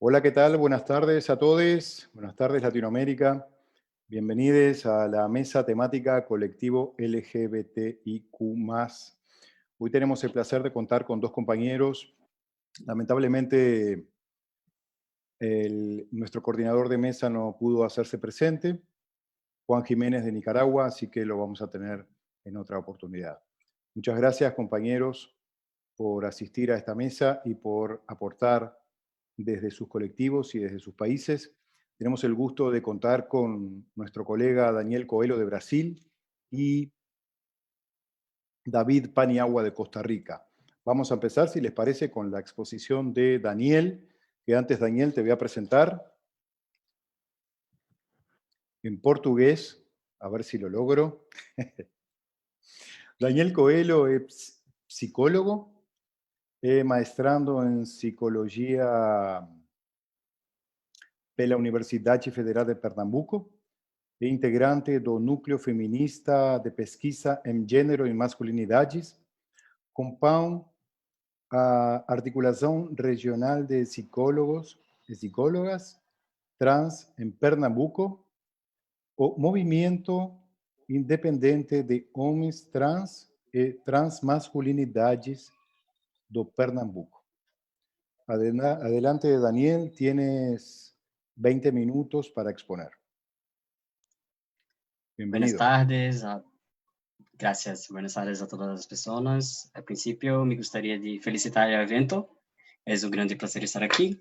Hola, ¿qué tal? Buenas tardes a todos. Buenas tardes, Latinoamérica. Bienvenidos a la mesa temática colectivo LGBTIQ+. Hoy tenemos el placer de contar con dos compañeros. Lamentablemente, nuestro coordinador de mesa no pudo hacerse presente, Juan Jiménez de Nicaragua, así que lo vamos a tener en otra oportunidad. Muchas gracias, compañeros, por asistir a esta mesa y por aportar desde sus colectivos y desde sus países. Tenemos el gusto de contar con nuestro colega Daniel Coelho de Brasil y David Paniagua de Costa Rica. Vamos a empezar, si les parece, con la exposición de Daniel, que antes, Daniel, te voy a presentar en portugués, a ver si lo logro. Daniel Coelho es psicólogo, maestrando em Psicologia pela Universidade Federal de Pernambuco, é integrante do Núcleo Feminista de Pesquisa em Gênero e Masculinidades, compõe a Articulação Regional de Psicólogos e Psicólogas Trans em Pernambuco, o Movimento Independente de Homens Trans e Transmasculinidades do Pernambuco. Adelante, Daniel, tienes 20 minutos para exponer. Buenas Bienvenido. tardes, gracias. Buenas tardes a todas as pessoas. A princípio, me gostaria de felicitar o evento. É um grande prazer estar aqui.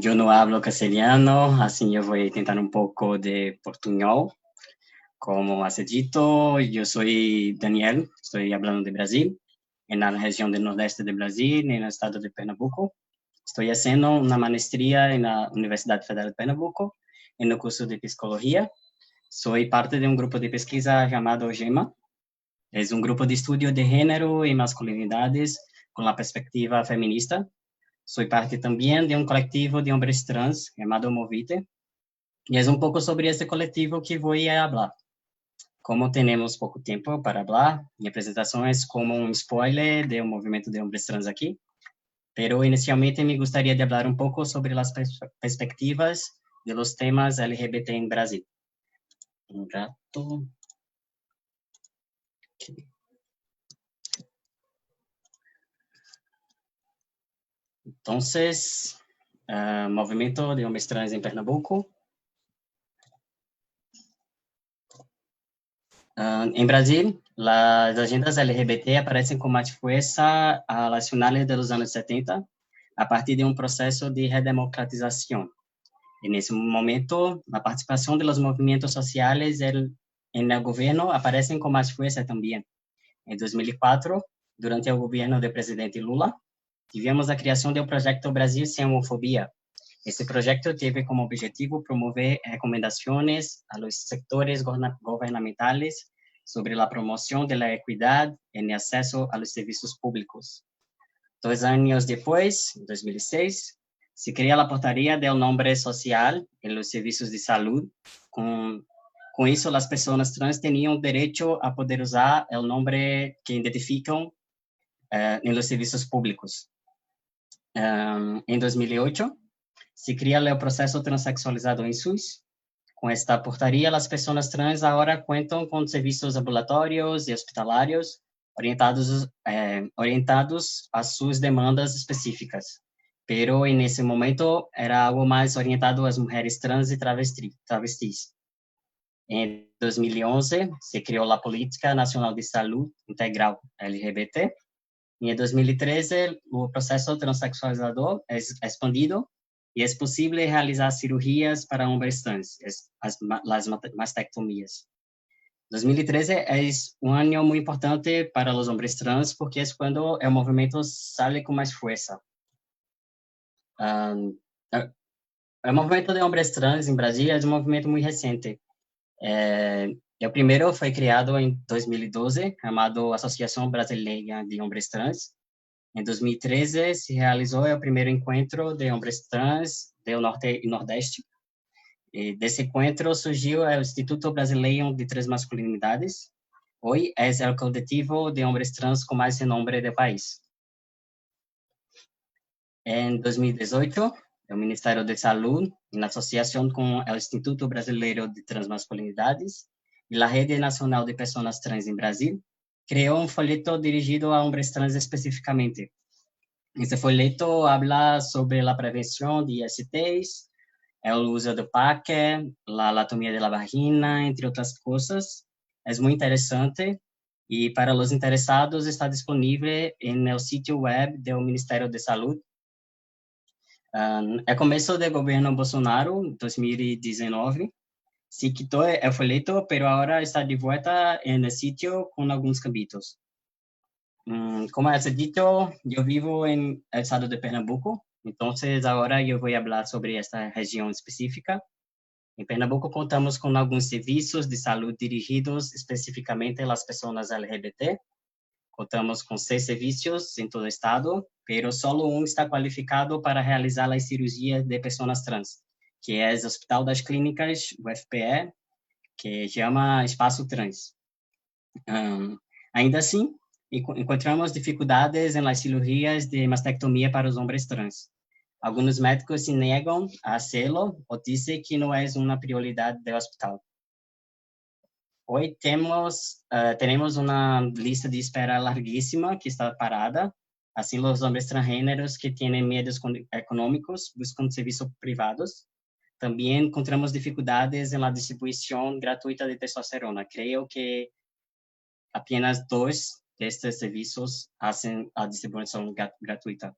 Eu não hablo castelhano, assim eu vou tentar um pouco de portunhol. Como has dito, eu sou Daniel, estou falando de Brasil, na região do Nordeste do Brasil, no estado de Pernambuco. Estou fazendo uma maestria na Universidade Federal de Pernambuco, no curso de Psicologia. Sou parte de um grupo de pesquisa chamado GEMA. É um grupo de estudo de gênero e masculinidades com a perspectiva feminista. Sou parte também de um coletivo de homens trans chamado Movite. E é um pouco sobre esse coletivo que vou falar. Como temos pouco tempo para falar, minha apresentação é como um spoiler do movimento de homens trans aqui. Pero inicialmente me gostaria de falar um pouco sobre as perspectivas de los temas LGBT em Brasil. Um rato. Okay. Entonces, movimento de homens trans em Pernambuco. Em Brasil, as agendas LGBT aparecem com mais força a finales dos anos 70, a partir de um processo de redemocratização. E nesse momento, a participação dos movimentos sociais no governo aparecem com mais força também. Em 2004, durante o governo do presidente Lula, tivemos a criação do projeto Brasil Sem Homofobia. Esse projeto teve como objetivo promover recomendações a los sectores governamentais sobre a promoção da equidade e acesso a los serviços públicos. 2 anos depois, em 2006, se cria a portaria do nome social em los serviços de saúde. Com isso, as pessoas trans tinham direito a poder usar o nome que identificam em los serviços públicos. Em 2008, se cria o processo transexualizado em SUS. Com esta portaria, as pessoas trans agora contam com serviços ambulatórios e hospitalários orientados às suas demandas específicas. Pero, nesse momento, era algo mais orientado às mulheres trans e travestis. Em 2011, se criou a Política Nacional de Saúde Integral LGBT. E em 2013, o processo transexualizador é expandido e é possível realizar cirurgias para homens trans, as mastectomias. 2013 é um ano muito importante para os homens trans, porque é quando o movimento sai com mais força. O movimento de homens trans em Brasília é um movimento muito recente. O primeiro foi criado em 2012, chamado Associação Brasileira de Homens Trans. Em 2013, se realizou o primeiro encontro de homens trans do Norte e Nordeste. E desse encontro surgiu o Instituto Brasileiro de Transmasculinidades. Hoje é o coletivo de homens trans com mais renome do país. Em 2018, do Ministério de Saúde, em associação com o Instituto Brasileiro de Transmasculinidades e a Rede Nacional de Pessoas Trans em Brasil, criou um folheto dirigido a homens trans especificamente. Esse folheto habla sobre a prevenção de ISTs, o uso do PAC, a anatomia da vagina, entre outras coisas. É muito interessante e para os interessados está disponível no sítio web do Ministério de Saúde. É começo do governo Bolsonaro, 2019, se quitou o folheto, mas agora está de volta no sítio com alguns cambios. Como é dito, eu vivo no estado de Pernambuco, então agora eu vou falar sobre esta região específica. Em Pernambuco, contamos com alguns serviços de saúde dirigidos especificamente às pessoas LGBT. Contamos com 6 serviços em todo o estado, mas só um está qualificado para realizar as cirurgias de pessoas trans, que é o Hospital das Clínicas, o FPE, que chama Espaço Trans. Ainda assim, encontramos dificuldades nas cirurgias de mastectomia para os homens trans. Alguns médicos se negam a fazê-lo ou dizem que não é uma prioridade do hospital. Hoje temos uma lista de espera larguíssima que está parada. Assim, os homens transgêneros que têm medios econômicos buscam serviços privados. Também encontramos dificuldades na distribuição gratuita de testosterona. Creio que apenas 2 destes serviços fazem a distribuição gratuita.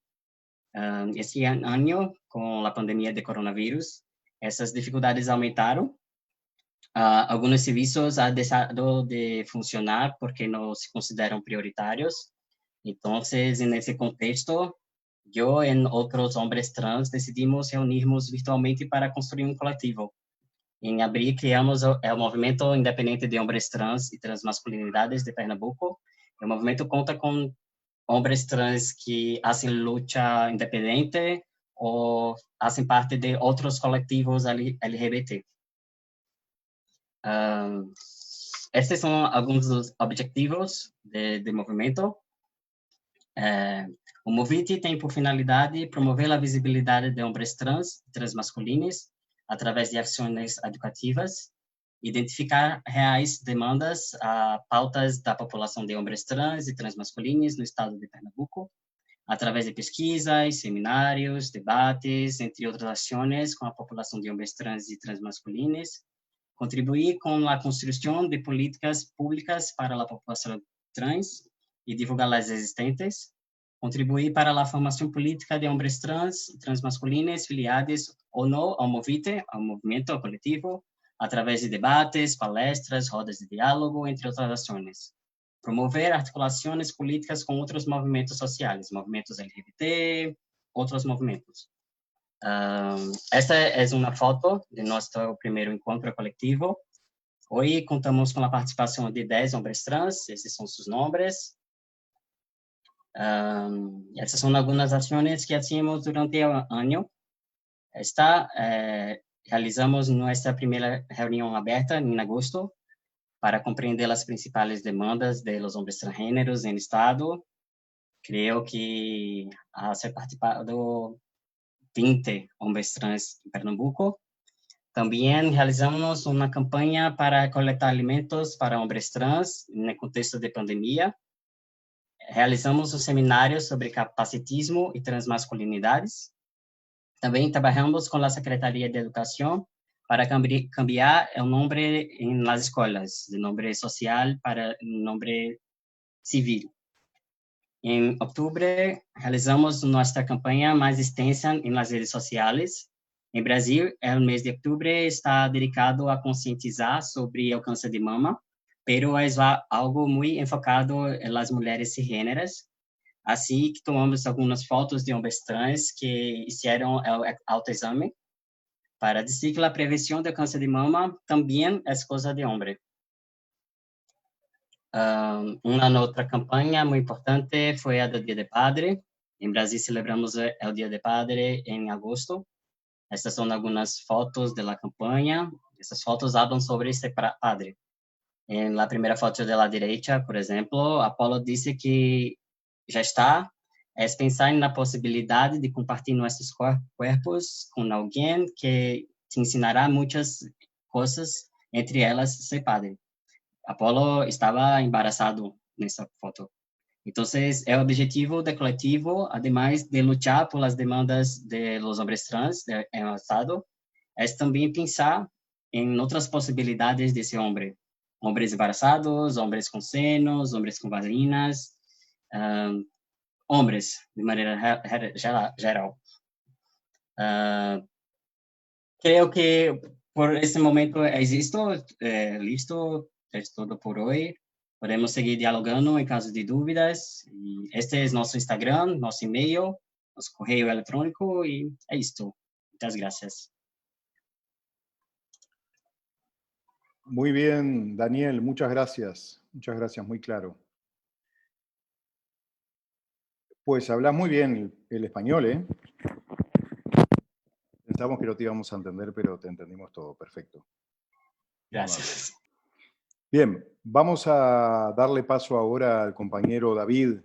Este ano, com a pandemia de coronavírus, essas dificuldades aumentaram. Alguns serviços han deixado de funcionar porque não se consideram prioritários. Então, nesse contexto, eu e outros homens trans decidimos reunirmos virtualmente para construir um coletivo. Em abril, criamos o Movimento Independente de Homens Trans e Transmasculinidades de Pernambuco. O movimento conta com homens trans que fazem luta independente ou fazem parte de outros coletivos LGBT. Estes são alguns dos objetivos do movimento. O Movite tem por finalidade promover a visibilidade de homens trans e transmasculinos através de ações educativas, identificar reais demandas a pautas da população de homens trans e transmasculinos no estado de Pernambuco, através de pesquisas, seminários, debates, entre outras ações com a população de homens trans e transmasculinos, contribuir com a construção de políticas públicas para a população trans e divulgar as existentes, contribuir para a formação política de homens trans e transmasculinos filiados ou não ao Movite, ao movimento coletivo, através de debates, palestras, rodas de diálogo, entre outras ações. Promover articulações políticas com outros movimentos sociais, movimentos LGBT, outros movimentos. Esta é uma foto de nosso primeiro encontro coletivo. Hoje contamos com a participação de 10 homens trans, esses são seus nomes. Essas são algumas ações que hacemos durante o ano. Realizamos nossa primeira reunião aberta em agosto para compreender as principais demandas dos homens transgêneros no estado. Creio que ha ser participado 20 homens trans em Pernambuco. Também realizamos uma campanha para coletar alimentos para homens trans no contexto de pandemia. Realizamos um seminário sobre capacitismo e transmasculinidades. Também trabalhamos com a Secretaria de Educação para cambiar o nome nas escolas, de nome social para nome civil. Em outubro, realizamos nossa campanha mais extensa nas redes sociais. Em Brasil, o mês de outubro está dedicado a conscientizar sobre o câncer de mama, pero é algo muito enfocado nas mulheres cisgêneras. Assim que tomamos algumas fotos de homens trans que fizeram o autoexame para dizer que a prevenção do câncer de mama também é coisa de homem. Uma outra campanha muito importante foi a do Dia do Padre. Em Brasil, celebramos o Dia do Padre em agosto. Estas são algumas fotos da campanha. Essas fotos falam sobre este padre. Na primeira foto da direita, por exemplo, Apolo disse que já está es pensar en la posibilidad de compartir nuestros cuerpos con alguien que te enseñará muchas cosas, entre ellas ser padre. Apolo estaba embarazado en esa foto. Entonces, el objetivo del colectivo, además de luchar por las demandas de los hombres trans en el Estado, es también pensar en otras posibilidades de ese hombre. Hombres embarazados, hombres con senos, hombres con vaginas, hombres de manera geral. Creo que por este momento es esto, listo, es todo por hoy. Podemos seguir dialogando en caso de dudas. Y este es nuestro Instagram, nuestro email, nuestro correo electrónico y es esto. Muchas gracias. Muy bien, Daniel, muchas gracias. Muchas gracias, muy claro. Pues hablas muy bien el español, ¿eh? Pensamos que no te íbamos a entender, pero te entendimos todo. Perfecto. Gracias. Bien, vamos a darle paso ahora al compañero David.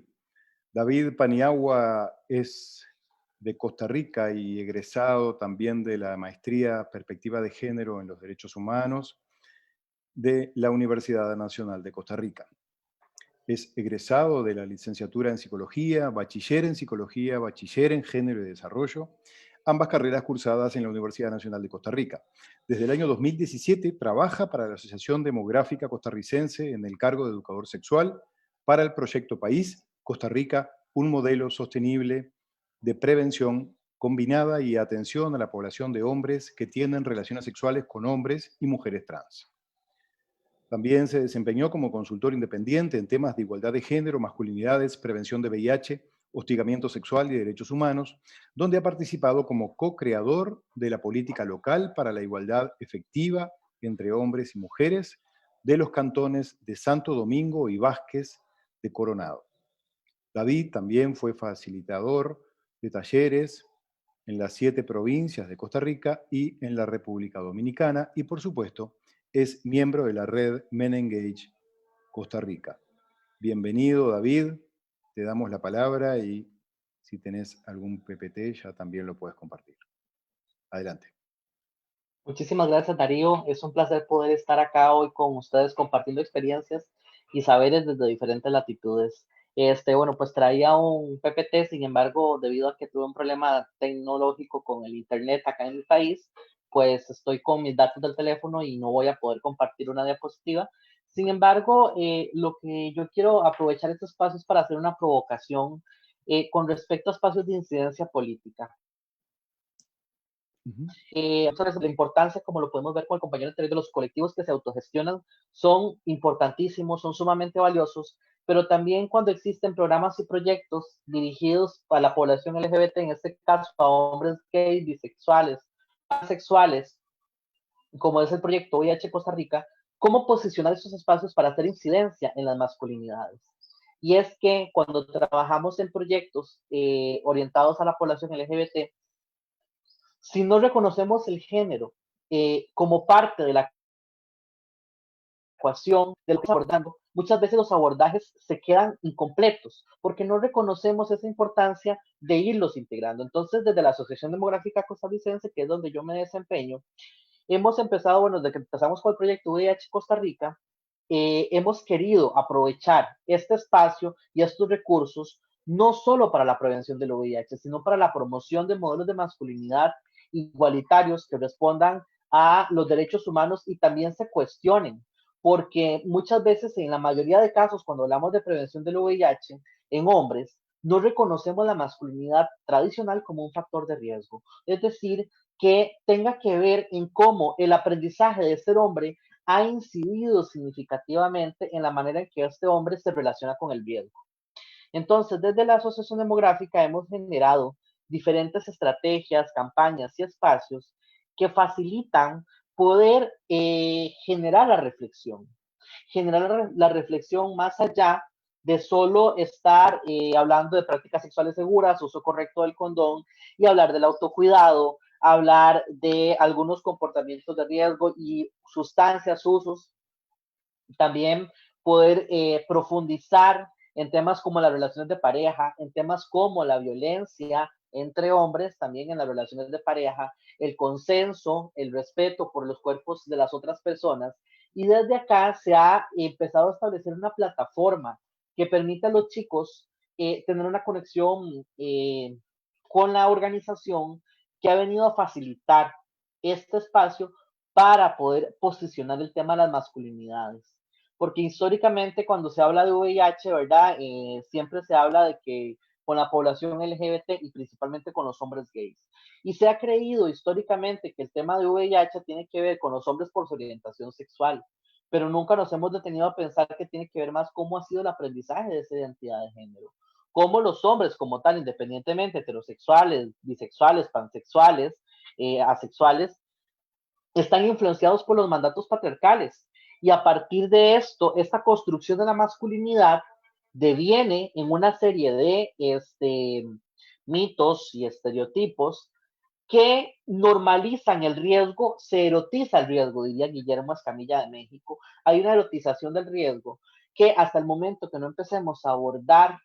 David Paniagua es de Costa Rica y egresado también de la maestría Perspectiva de Género en los Derechos Humanos de la Universidad Nacional de Costa Rica. Es egresado de la licenciatura en Psicología, bachiller en Género y Desarrollo, ambas carreras cursadas en la Universidad Nacional de Costa Rica. Desde el año 2017 trabaja para la Asociación Demográfica Costarricense en el cargo de educador sexual para el proyecto País, Costa Rica, un modelo sostenible de prevención combinada y atención a la población de hombres que tienen relaciones sexuales con hombres y mujeres trans. También se desempeñó como consultor independiente en temas de igualdad de género, masculinidades, prevención de VIH, hostigamiento sexual y derechos humanos, donde ha participado como co-creador de la política local para la igualdad efectiva entre hombres y mujeres de los cantones de Santo Domingo y Vázquez de Coronado. David también fue facilitador de talleres en las 7 provincias de Costa Rica y en la República Dominicana y, por supuesto, es miembro de la red Men Engage Costa Rica. Bienvenido, David. Te damos la palabra y si tenés algún PPT ya también lo puedes compartir. Adelante. Muchísimas gracias, Darío. Es un placer poder estar acá hoy con ustedes compartiendo experiencias y saberes desde diferentes latitudes. Bueno, pues traía un PPT, sin embargo, debido a que tuve un problema tecnológico con el internet acá en mi país, pues estoy con mis datos del teléfono y no voy a poder compartir una diapositiva. Sin embargo, lo que yo quiero aprovechar estos espacios para hacer una provocación con respecto a espacios de incidencia política. Entonces, la importancia, como lo podemos ver con el compañero anterior, de los colectivos que se autogestionan son importantísimos, son sumamente valiosos, pero también cuando existen programas y proyectos dirigidos a la población LGBT, en este caso a hombres gays, bisexuales, asexuales, como es el proyecto VIH Costa Rica, ¿cómo posicionar esos espacios para hacer incidencia en las masculinidades? Y es que cuando trabajamos en proyectos orientados a la población LGBT, si no reconocemos el género como parte de la ecuación de lo que estamos abordando, muchas veces los abordajes se quedan incompletos porque no reconocemos esa importancia de irlos integrando. Entonces, desde la Asociación Demográfica Costarricense, que es donde yo me desempeño, hemos empezado, bueno, desde que empezamos con el proyecto VIH Costa Rica, hemos querido aprovechar este espacio y estos recursos no solo para la prevención del VIH, sino para la promoción de modelos de masculinidad igualitarios que respondan a los derechos humanos y también se cuestionen, porque muchas veces en la mayoría de casos cuando hablamos de prevención del VIH en hombres, no reconocemos la masculinidad tradicional como un factor de riesgo. Es decir, que tenga que ver en cómo el aprendizaje de ser hombre ha incidido significativamente en la manera en que este hombre se relaciona con el riesgo. Entonces, desde la Asociación Demográfica hemos generado diferentes estrategias, campañas y espacios que facilitan poder generar la reflexión más allá de solo estar hablando de prácticas sexuales seguras, uso correcto del condón y hablar del autocuidado, hablar de algunos comportamientos de riesgo y sustancias, usos. También poder profundizar en temas como las relaciones de pareja, en temas como la violencia entre hombres, también en las relaciones de pareja, el consenso, el respeto por los cuerpos de las otras personas. Y desde acá se ha empezado a establecer una plataforma que permite a los chicos tener una conexión con la organización que ha venido a facilitar este espacio para poder posicionar el tema de las masculinidades. Porque históricamente cuando se habla de VIH, ¿verdad? Siempre se habla de que con la población LGBT y principalmente con los hombres gays. Y se ha creído históricamente que el tema de VIH tiene que ver con los hombres por su orientación sexual, pero nunca nos hemos detenido a pensar que tiene que ver más cómo ha sido el aprendizaje de esa identidad de género. Cómo los hombres como tal, independientemente heterosexuales, bisexuales, pansexuales, asexuales, están influenciados por los mandatos patriarcales. Y a partir de esto, esta construcción de la masculinidad deviene en una serie de mitos y estereotipos que normalizan el riesgo, se erotiza el riesgo, diría Guillermo Escamilla de México. Hay una erotización del riesgo que hasta el momento que no empecemos a abordar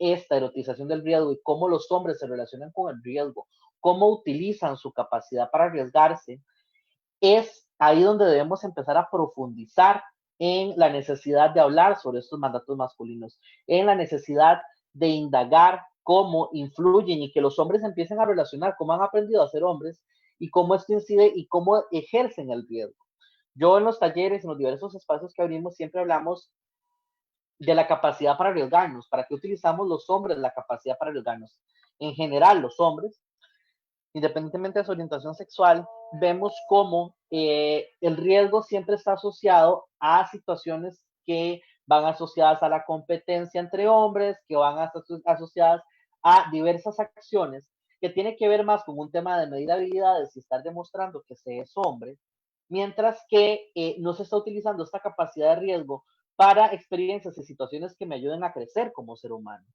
esta erotización del riesgo y cómo los hombres se relacionan con el riesgo, cómo utilizan su capacidad para arriesgarse, es ahí donde debemos empezar a profundizar en la necesidad de hablar sobre estos mandatos masculinos, en la necesidad de indagar cómo influyen y que los hombres empiecen a relacionar cómo han aprendido a ser hombres y cómo esto incide y cómo ejercen el riesgo. Yo en los talleres, en los diversos espacios que abrimos, siempre hablamos de la capacidad para arriesgarnos. ¿Para qué utilizamos los hombres la capacidad para arriesgarnos? En general, los hombres, independientemente de su orientación sexual, vemos cómo el riesgo siempre está asociado a situaciones que van asociadas a la competencia entre hombres, que van asociadas a diversas acciones que tiene que ver más con un tema de medir habilidades y estar demostrando que se es hombre, mientras que no se está utilizando esta capacidad de riesgo para experiencias y situaciones que me ayuden a crecer como ser humano.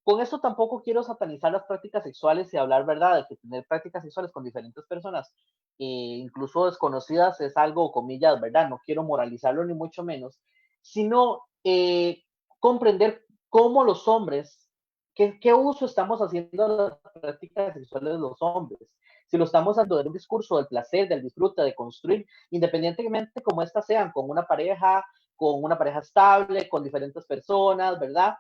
Con esto tampoco quiero satanizar las prácticas sexuales y hablar, ¿verdad?, de que tener prácticas sexuales con diferentes personas, incluso desconocidas, es algo, comillas, ¿verdad? No quiero moralizarlo ni mucho menos, sino comprender cómo los hombres, qué uso estamos haciendo de las prácticas sexuales de los hombres. Si lo estamos haciendo de un discurso del placer, del disfrute, de construir, independientemente como éstas sean, con una pareja estable, con diferentes personas, ¿verdad?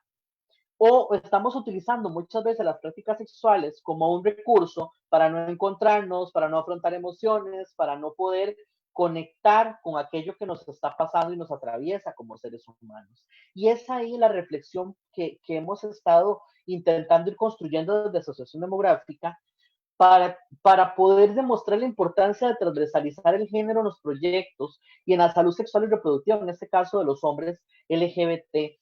O estamos utilizando muchas veces las prácticas sexuales como un recurso para no encontrarnos, para no afrontar emociones, para no poder conectar con aquello que nos está pasando y nos atraviesa como seres humanos. Y es ahí la reflexión que hemos estado intentando ir construyendo desde Asociación Demográfica para poder demostrar la importancia de transversalizar el género en los proyectos y en la salud sexual y reproductiva, en este caso de los hombres LGBT.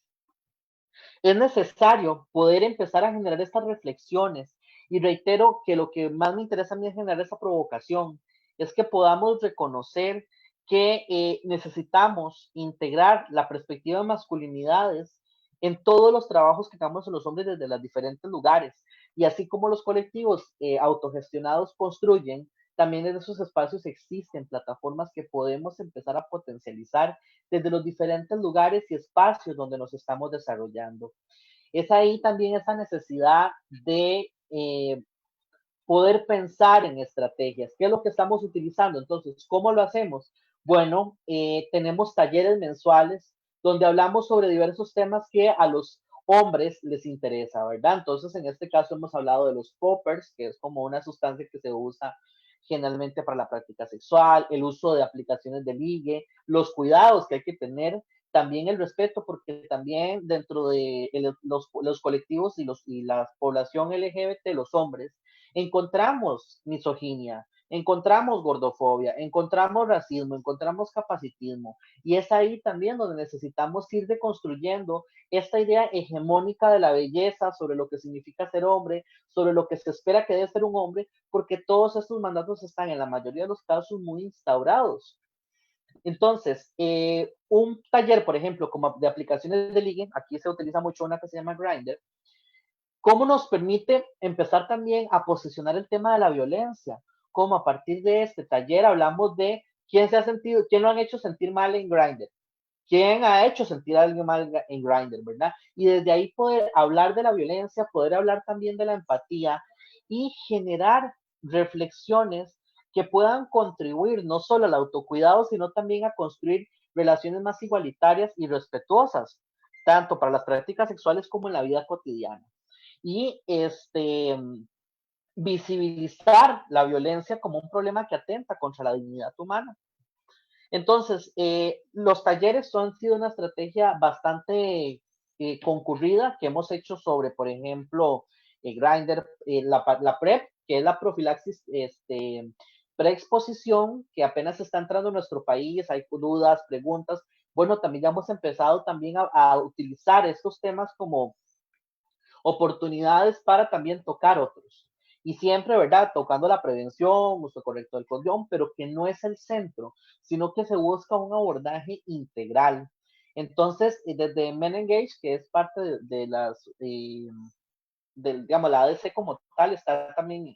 Es necesario poder empezar a generar estas reflexiones y reitero que lo que más me interesa a mí es generar esa provocación, es que podamos reconocer que necesitamos integrar la perspectiva de masculinidades en todos los trabajos que hagamos en los hombres desde los diferentes lugares. Y así como los colectivos autogestionados construyen, también en esos espacios existen plataformas que podemos empezar a potencializar desde los diferentes lugares y espacios donde nos estamos desarrollando. Es ahí también esa necesidad de poder pensar en estrategias. ¿Qué es lo que estamos utilizando? Entonces, ¿cómo lo hacemos? Bueno, tenemos talleres mensuales donde hablamos sobre diversos temas que a los hombres les interesa, ¿verdad? Entonces, en este caso hemos hablado de los poppers, que es como una sustancia que se usa generalmente para la práctica sexual, el uso de aplicaciones de ligue, los cuidados que hay que tener, también el respeto, porque también dentro de los colectivos y la población LGBT, los hombres, encontramos misoginia, encontramos gordofobia, encontramos racismo, encontramos capacitismo. Y es ahí también donde necesitamos ir deconstruyendo esta idea hegemónica de la belleza sobre lo que significa ser hombre, sobre lo que se espera que debe ser un hombre, porque todos estos mandatos están en la mayoría de los casos muy instaurados. Entonces, un taller, por ejemplo, como de aplicaciones de ligue, aquí se utiliza mucho una que se llama Grindr, ¿cómo nos permite empezar también a posicionar el tema de la violencia? Como a partir de este taller hablamos de quién lo han hecho sentir mal en Grindr. ¿Quién ha hecho sentir a alguien mal en Grindr, verdad? Y desde ahí poder hablar de la violencia, poder hablar también de la empatía y generar reflexiones que puedan contribuir no solo al autocuidado, sino también a construir relaciones más igualitarias y respetuosas, tanto para las prácticas sexuales como en la vida cotidiana. Y visibilizar la violencia como un problema que atenta contra la dignidad humana. Entonces, los talleres han sido una estrategia bastante concurrida que hemos hecho sobre, por ejemplo, Grindr, la PrEP, que es la profilaxis preexposición, que apenas está entrando en nuestro país, hay dudas, preguntas. Bueno, también ya hemos empezado también a utilizar estos temas como oportunidades para también tocar otros. Y siempre, ¿verdad? Tocando la prevención, uso correcto del condón, pero que no es el centro, sino que se busca un abordaje integral. Entonces, desde Men Engage, que es parte de las, digamos, la ADC como tal, está también,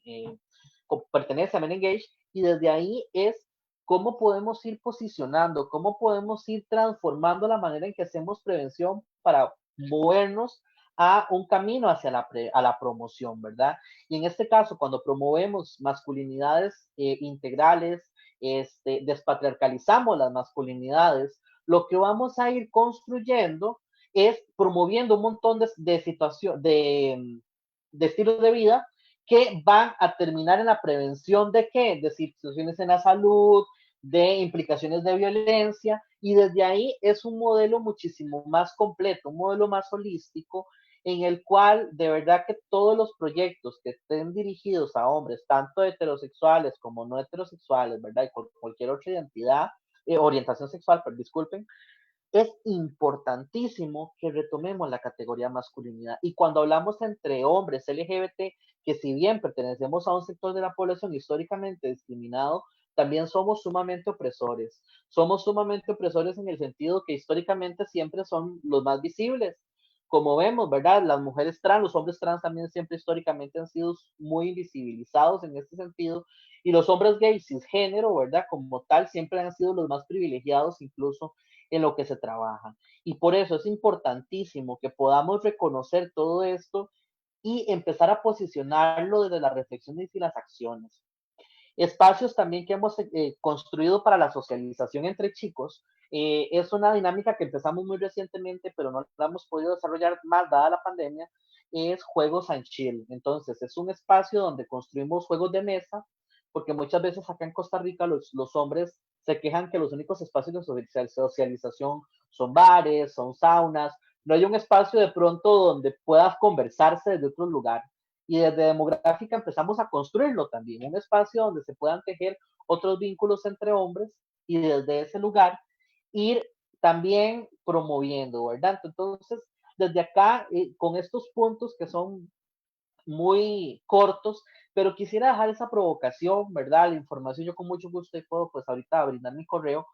pertenece a Men Engage, y desde ahí es cómo podemos ir posicionando, cómo podemos ir transformando la manera en que hacemos prevención para movernos a un camino hacia a la promoción, ¿verdad? Y en este caso, cuando promovemos masculinidades integrales, despatriarcalizamos las masculinidades, lo que vamos a ir construyendo es promoviendo un montón de situaciones, de estilos de vida que van a terminar en la prevención de qué? De situaciones en la salud, de implicaciones de violencia, y desde ahí es un modelo muchísimo más completo, un modelo más holístico, en el cual de verdad que todos los proyectos que estén dirigidos a hombres, tanto heterosexuales como no heterosexuales, ¿verdad? Y con cualquier otra identidad, orientación sexual, pero disculpen, es importantísimo que retomemos la categoría masculinidad. Y cuando hablamos entre hombres LGBT, que si bien pertenecemos a un sector de la población históricamente discriminado, también somos sumamente opresores. Somos sumamente opresores en el sentido que históricamente siempre son los más visibles. Como vemos, ¿verdad? Las mujeres trans, los hombres trans también siempre históricamente han sido muy invisibilizados en este sentido. Y los hombres gays cisgénero, ¿verdad? Como tal, siempre han sido los más privilegiados, incluso en lo que se trabaja. Y por eso es importantísimo que podamos reconocer todo esto y empezar a posicionarlo desde la reflexión y las acciones. Espacios también que hemos construido para la socialización entre chicos. Es una dinámica que empezamos muy recientemente, pero no la hemos podido desarrollar más dada la pandemia. Es Juegos and Chill. Entonces, es un espacio donde construimos juegos de mesa, porque muchas veces acá en Costa Rica los hombres se quejan que los únicos espacios de socialización son bares, son saunas. No hay un espacio de pronto donde puedas conversarse desde otro lugar. Y desde Demográfica empezamos a construirlo también, un espacio donde se puedan tejer otros vínculos entre hombres y desde ese lugar ir también promoviendo, ¿verdad? Entonces, desde acá, con estos puntos que son muy cortos, pero quisiera dejar esa provocación, ¿verdad? La información, yo con mucho gusto puedo pues ahorita brindar mi correo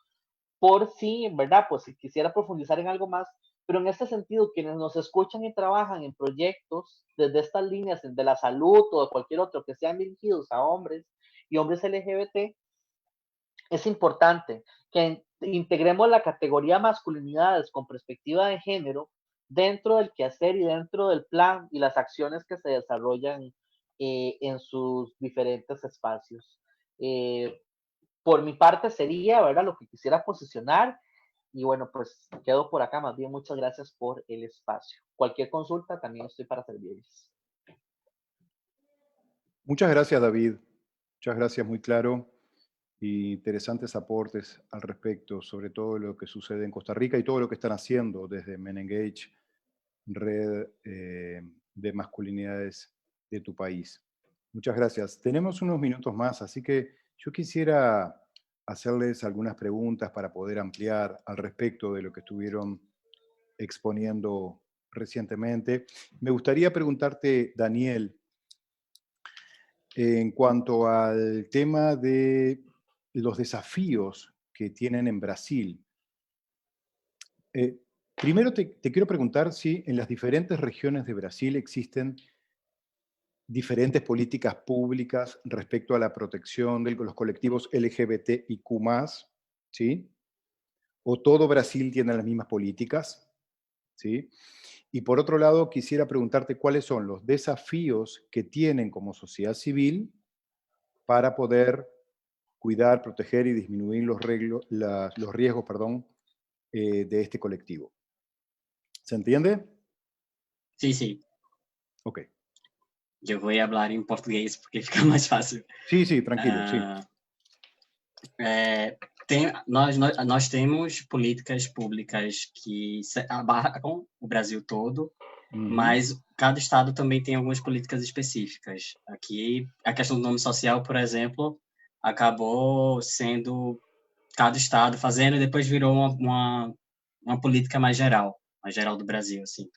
por si, ¿verdad? Pues si quisiera profundizar en algo más, pero en este sentido, quienes nos escuchan y trabajan en proyectos desde estas líneas de la salud o de cualquier otro que sean dirigidos a hombres y hombres LGBT, es importante que integremos la categoría masculinidades con perspectiva de género dentro del quehacer y dentro del plan y las acciones que se desarrollan en sus diferentes espacios. Por mi parte sería, ¿verdad? Lo que quisiera posicionar. Y bueno, pues quedo por acá. Más bien, muchas gracias por el espacio. Cualquier consulta, también estoy para servirles. Muchas gracias, David. Muchas gracias, muy claro. Y interesantes aportes al respecto, sobre todo lo que sucede en Costa Rica y todo lo que están haciendo desde Men Engage, red de masculinidades de tu país. Muchas gracias. Tenemos unos minutos más, así que yo quisiera hacerles algunas preguntas para poder ampliar al respecto de lo que estuvieron exponiendo recientemente. Me gustaría preguntarte, Daniel, en cuanto al tema de los desafíos que tienen en Brasil. Primero te quiero preguntar si en las diferentes regiones de Brasil existen diferentes políticas públicas respecto a la protección de los colectivos LGBTIQ+, ¿sí? o todo Brasil tiene las mismas políticas, ¿sí? Y por otro lado, quisiera preguntarte cuáles son los desafíos que tienen como sociedad civil para poder cuidar, proteger y disminuir los riesgos, perdón, de este colectivo. ¿Se entiende? Sí, sí. Ok. Eu vou falar em português porque fica mais fácil. Sí, sí, tranquilo, sí. Nós temos políticas públicas que abarcam o Brasil todo, mas cada estado também tem algumas políticas específicas. Aqui, a questão do nome social, por exemplo, acabou sendo cada estado fazendo e depois virou uma política mais geral do Brasil, assim.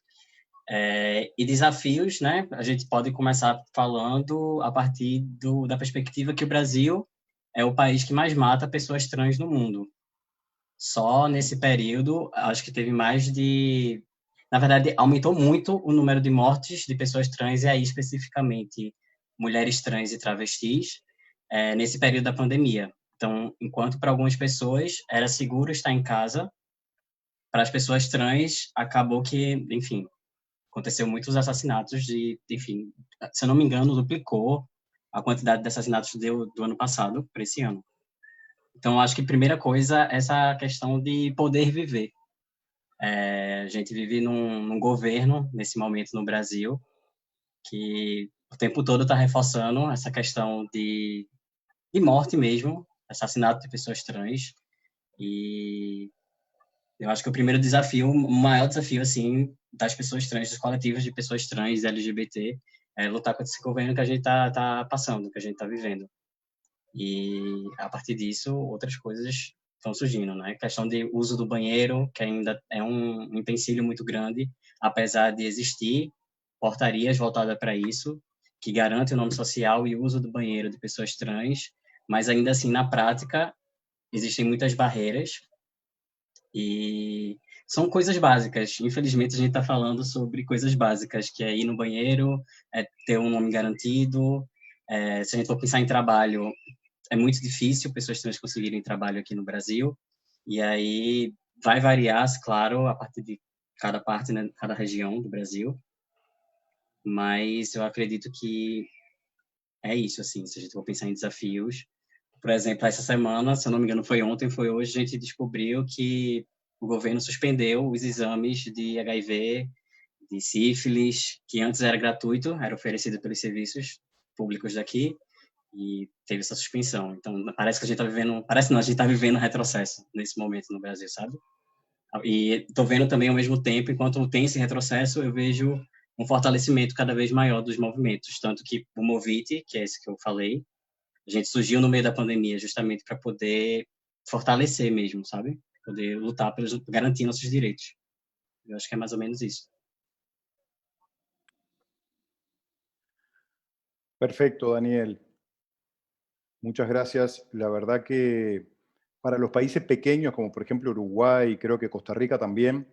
E desafios, né? A gente pode começar falando a partir da perspectiva que o Brasil é o país que mais mata pessoas trans no mundo. Só nesse período, acho que teve mais de... Na verdade, aumentou muito o número de mortes de pessoas trans, e aí especificamente mulheres trans e travestis, nesse período da pandemia. Então, enquanto para algumas pessoas era seguro estar em casa, para as pessoas trans acabou que, enfim, aconteceu muitos assassinatos enfim, se eu não me engano, duplicou a quantidade de assassinatos do ano passado para esse ano. Então, acho que a primeira coisa é essa questão de poder viver. A gente vive num governo, nesse momento no Brasil, que o tempo todo está reforçando essa questão de morte mesmo, assassinato de pessoas trans. E eu acho que o primeiro desafio, o maior desafio, assim, das pessoas trans, dos coletivos de pessoas trans, LGBT, é lutar contra esse governo que a gente tá passando, que a gente tá vivendo. E, a partir disso, outras coisas estão surgindo, né? A questão de uso do banheiro, que ainda é um empecilho muito grande, apesar de existir portarias voltadas para isso, que garantem o nome social e o uso do banheiro de pessoas trans, mas ainda assim, na prática, existem muitas barreiras. E são coisas básicas. Infelizmente, a gente está falando sobre coisas básicas, que é ir no banheiro, ter um nome garantido. Se a gente for pensar em trabalho, é muito difícil pessoas trans conseguirem trabalho aqui no Brasil. E aí vai variar, claro, a partir de cada parte, né, cada região do Brasil. Mas eu acredito que é isso, assim, se a gente for pensar em desafios. Por exemplo, essa semana, se eu não me engano, foi ontem, foi hoje, a gente descobriu que o governo suspendeu os exames de HIV, de sífilis, que antes era gratuito, era oferecido pelos serviços públicos daqui, e teve essa suspensão. Então, parece que a gente está vivendo... Parece não, a gente está vivendo um retrocesso nesse momento no Brasil, sabe? E estou vendo também, ao mesmo tempo, enquanto tem esse retrocesso, eu vejo um fortalecimento cada vez maior dos movimentos. Tanto que o Movite, que é esse que eu falei, a gente surgiu no meio da pandemia justamente para poder fortalecer mesmo, sabe? Poder lutar pelos garantir nossos direitos. Eu acho que é mais ou menos isso. Perfecto, Daniel. Muchas gracias. La verdad que para los países pequeños, como por ejemplo Uruguay y creo que Costa Rica también,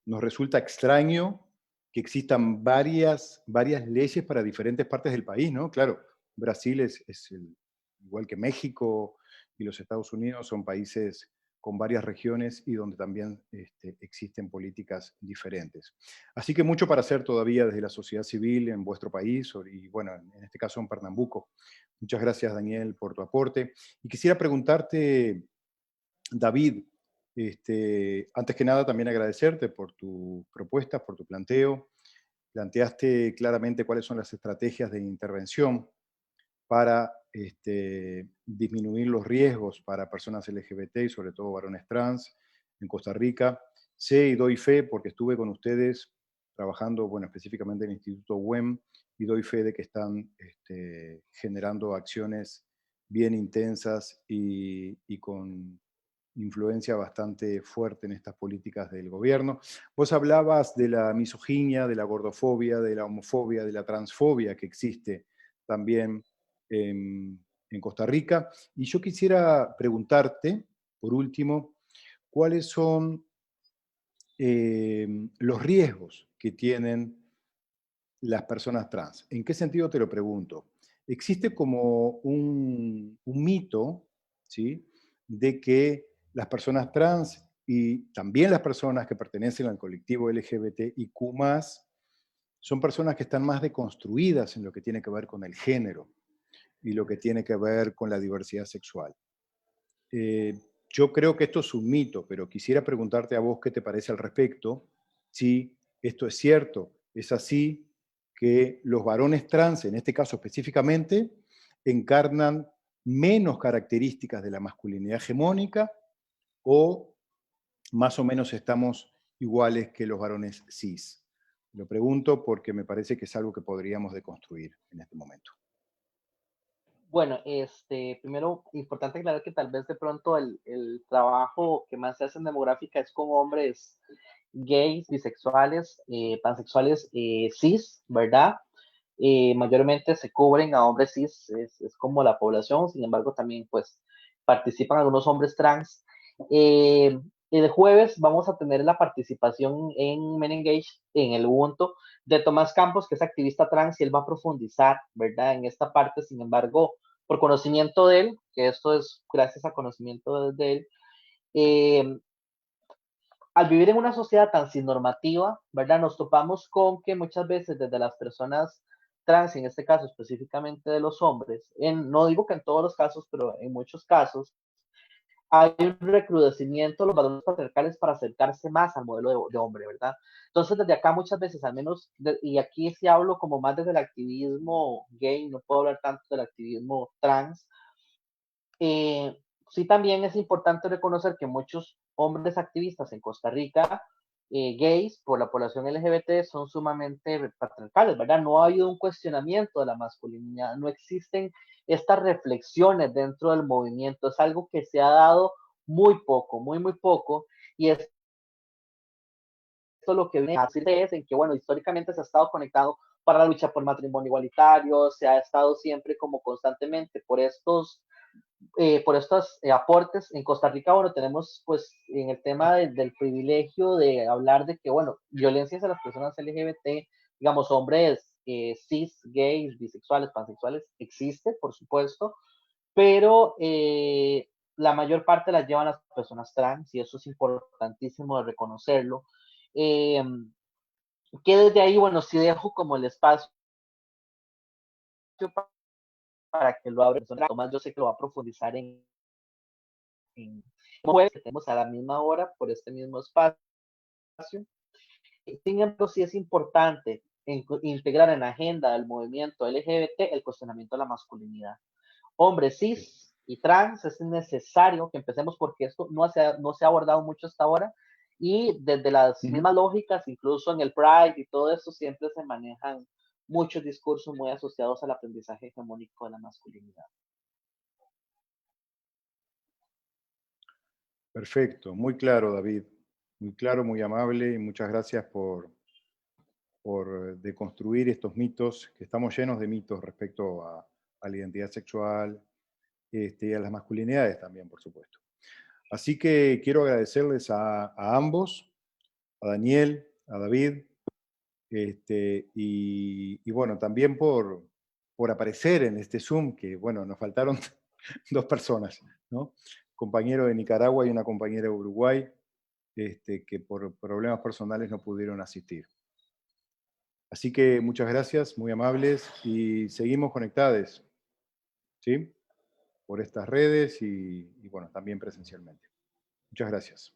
nos resulta extraño que existan varias leyes para diferentes partes del país, ¿no? Claro, Brasil igual que México y los Estados Unidos, son países con varias regiones y donde también existen políticas diferentes. Así que mucho para hacer todavía desde la sociedad civil en vuestro país y bueno, en este caso en Pernambuco. Muchas gracias, Daniel, por tu aporte. Y quisiera preguntarte, David, antes que nada también agradecerte por tus propuestas, por tu planteo. Planteaste claramente cuáles son las estrategias de intervención para disminuir los riesgos para personas LGBT y sobre todo varones trans en Costa Rica. Sé y doy fe porque estuve con ustedes trabajando, bueno, específicamente en el Instituto WEM, y doy fe de que están generando acciones bien intensas y con influencia bastante fuerte en estas políticas del gobierno. Vos hablabas de la misoginia, de la gordofobia, de la homofobia, de la transfobia que existe también en Costa Rica. Y yo quisiera preguntarte, por último, ¿cuáles son los riesgos que tienen las personas trans? ¿En qué sentido te lo pregunto? Existe como un mito, ¿sí?, de que las personas trans y también las personas que pertenecen al colectivo LGBTIQ+, son personas que están más deconstruidas en lo que tiene que ver con el género y lo que tiene que ver con la diversidad sexual. Yo creo que esto es un mito, pero quisiera preguntarte a vos qué te parece al respecto, si esto es cierto, es así, que los varones trans, en este caso específicamente, encarnan menos características de la masculinidad hegemónica o más o menos estamos iguales que los varones cis. Lo pregunto porque me parece que es algo que podríamos deconstruir en este momento. Bueno, primero, importante aclarar que tal vez de pronto el trabajo que más se hace en demográfica es con hombres gays, bisexuales, pansexuales, cis, ¿verdad? Mayormente se cubren a hombres cis, es como la población, sin embargo también pues participan algunos hombres trans. Eh, el jueves vamos a tener la participación en Men Engage, en el Ubuntu, de Tomás Campos, que es activista trans, y él va a profundizar, ¿verdad? En esta parte, sin embargo, por conocimiento de él, que esto es gracias a conocimiento de él, eh, al vivir en una sociedad tan sin normativa, ¿verdad? Nos topamos con que muchas veces desde las personas trans, en este caso específicamente de los hombres, no digo que en todos los casos, pero en muchos casos, hay un recrudecimiento de los valores patriarcales para acercarse más al modelo de hombre, ¿verdad? Entonces, desde acá muchas veces, al menos, y aquí sí hablo como más desde el activismo gay, no puedo hablar tanto del activismo trans, sí también es importante reconocer que muchos hombres activistas en Costa Rica, gays, por la población LGBT, son sumamente patriarcales, ¿verdad? No ha habido un cuestionamiento de la masculinidad, no existen estas reflexiones dentro del movimiento, es algo que se ha dado muy poco, muy, muy poco, y esto lo que viene a decir es en que, bueno, históricamente se ha estado conectado para la lucha por matrimonio igualitario, se ha estado siempre como constantemente por estos aportes. En Costa Rica, bueno, tenemos pues en el tema del privilegio de hablar de que, bueno, violencias a las personas LGBT, digamos, hombres cis, gays, bisexuales, pansexuales, existe, por supuesto, pero la mayor parte las llevan las personas trans y eso es importantísimo de reconocerlo. Eh, que desde ahí, bueno, sí dejo como el espacio para que lo abra. Tomás, yo sé que lo va a profundizar en jueves, que tenemos a la misma hora por este mismo espacio. Sin embargo, sí es importante integrar en la agenda del movimiento LGBT el cuestionamiento de la masculinidad. Hombres cis y trans es necesario que empecemos porque esto no se ha abordado mucho hasta ahora y desde las mismas lógicas, incluso en el Pride y todo eso, siempre se manejan muchos discursos muy asociados al aprendizaje hegemónico de la masculinidad. Perfecto, muy claro, David. Muy claro, muy amable y muchas gracias por deconstruir estos mitos, que estamos llenos de mitos respecto a la identidad sexual y a las masculinidades también, por supuesto. Así que quiero agradecerles a ambos, a Daniel, a David, y bueno, también por aparecer en este Zoom, que bueno, nos faltaron dos personas, ¿no? Compañero de Nicaragua y una compañera de Uruguay, que por problemas personales no pudieron asistir. Así que muchas gracias, muy amables, y seguimos conectados, ¿sí? Por estas redes y bueno, también presencialmente. Muchas gracias.